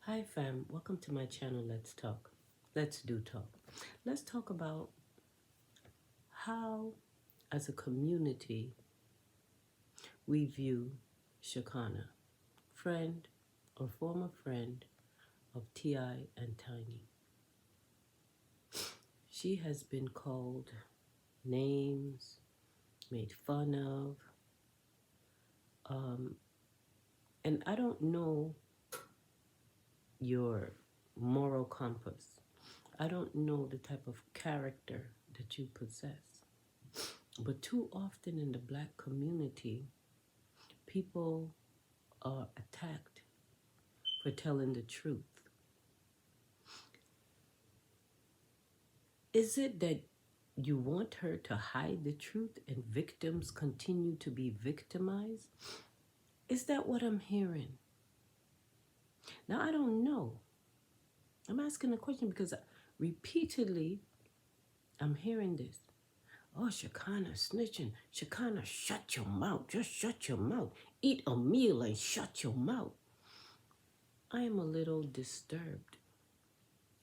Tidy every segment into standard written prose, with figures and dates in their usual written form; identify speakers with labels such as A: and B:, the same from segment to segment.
A: Hi fam, welcome to my channel. Let's talk. Let's do talk. Let's talk about how, as a community, we view Shekinah, friend or former friend of TI&Tiny. She has been called names, made fun of, and I don't know your moral compass. I don't know the type of character that you possess. But too often in the Black community, people are attacked for telling the truth. Is it that you want her to hide the truth and victims continue to be victimized? Is that what I'm hearing? Now, I don't know. I'm asking a question because repeatedly I'm hearing this. Oh, Shekinah snitching. Shekinah, shut your mouth. Just shut your mouth. Eat a meal and shut your mouth. I am a little disturbed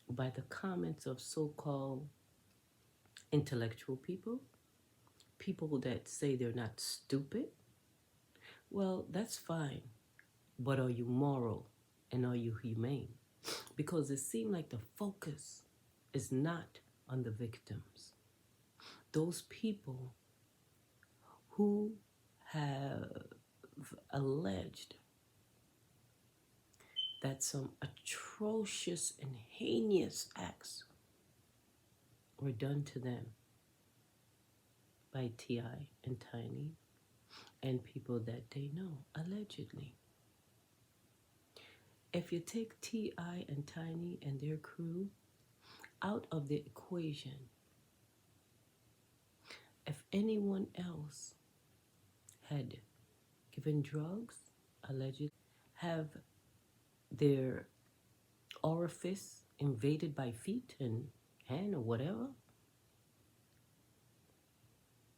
A: by the comments of so-called intellectual people, people that say they're not stupid. Well, that's fine, but are you moral and are you humane? Because it seems like the focus is not on the victims. Those people who have alleged that some atrocious and heinous acts were done to them by T.I. and Tiny and people that they know, allegedly. If you take T.I. and Tiny and their crew out of the equation, if anyone else had given drugs, allegedly, have their orifice invaded by feet and hand or whatever,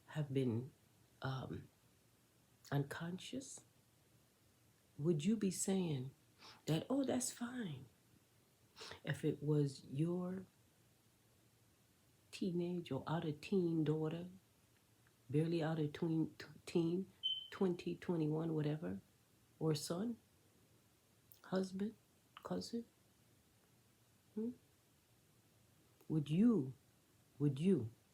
A: have been unconscious, would you be saying that, oh, that's fine? If it was your teenage or out of teen daughter, barely out of teen, 20, 21, whatever, or son, husband, cousin, would you,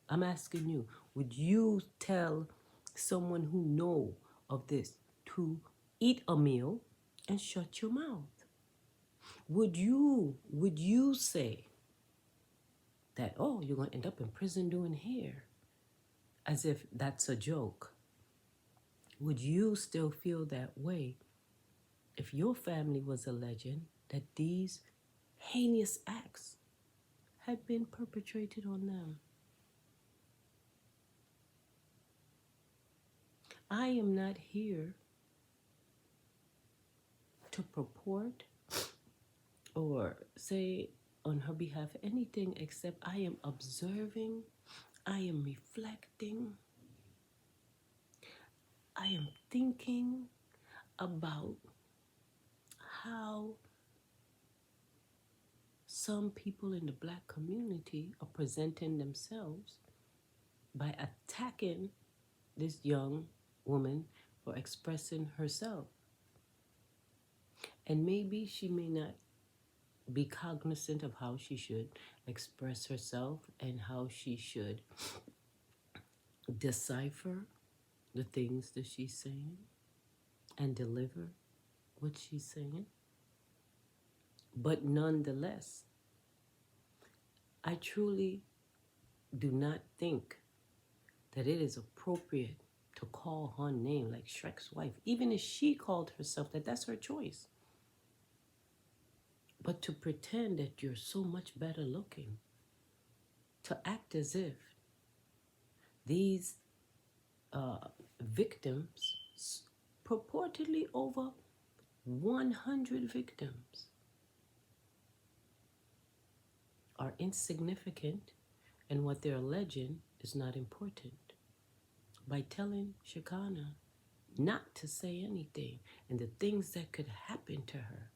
A: I'm asking you, would you tell someone who know of this to eat a meal and shut your mouth? Would you say that, oh, you're going to end up in prison doing hair, as if that's a joke? Would you still feel that way if your family was alleging that these heinous acts had been perpetrated on them? I am not here to purport or say on her behalf anything except I am observing, I am reflecting, I am thinking about how some people in the Black community are presenting themselves by attacking this young woman for expressing herself. And maybe she may not be cognizant of how she should express herself and how she should decipher the things that she's saying and deliver what she's saying. But nonetheless, I truly do not think that it is appropriate to call her name like Shrek's wife, even if she called herself that, that's her choice. But to pretend that you're so much better looking, to act as if these victims, purportedly over 100 victims, are insignificant and what they're alleging is not important, by telling Shekinah not to say anything and the things that could happen to her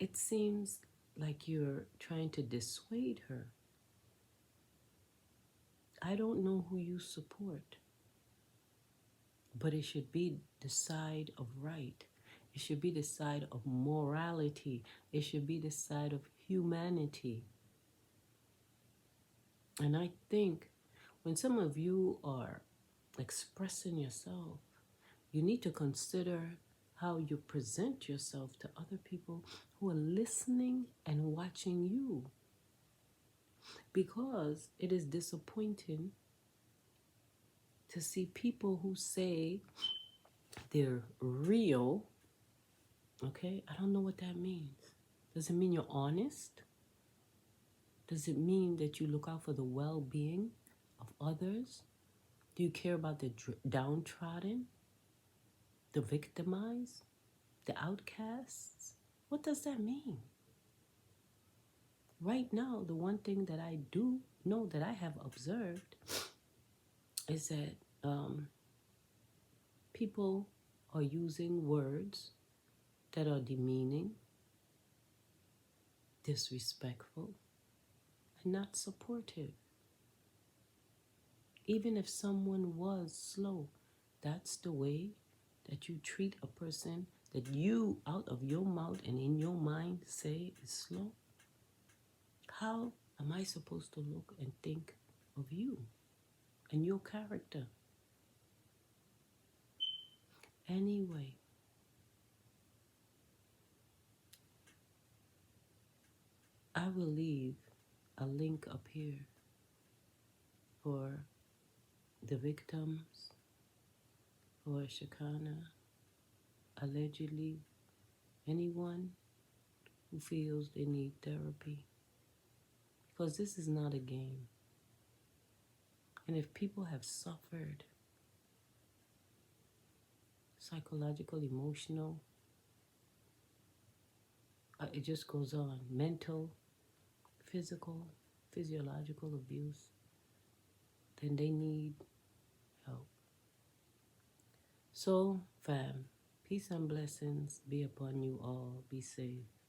A: it seems like you're trying to dissuade her. I don't know who you support, but it should be the side of right. It should be the side of morality. It should be the side of humanity. And I think when some of you are expressing yourself, you need to consider how you present yourself to other people who are listening and watching you. Because it is disappointing to see people who say they're real. Okay, I don't know what that means. Does it mean you're honest? Does it mean that you look out for the well-being of others? Do you care about the downtrodden, the victimized, the outcasts? What does that mean? Right now, the one thing that I do know that I have observed is that people are using words that are demeaning, disrespectful, and not supportive. Even if someone was slow, that's the way that you treat a person that you, out of your mouth and in your mind, say is slow. How am I supposed to look and think of you and your character? Anyway, I will leave a link up here for the victims, for Shekinah, allegedly anyone who feels they need therapy. Because this is not a game. And if people have suffered psychological, emotional, it just goes on, mental, physical, physiological abuse, then they need help. So, fam, peace and blessings be upon you all. Be safe.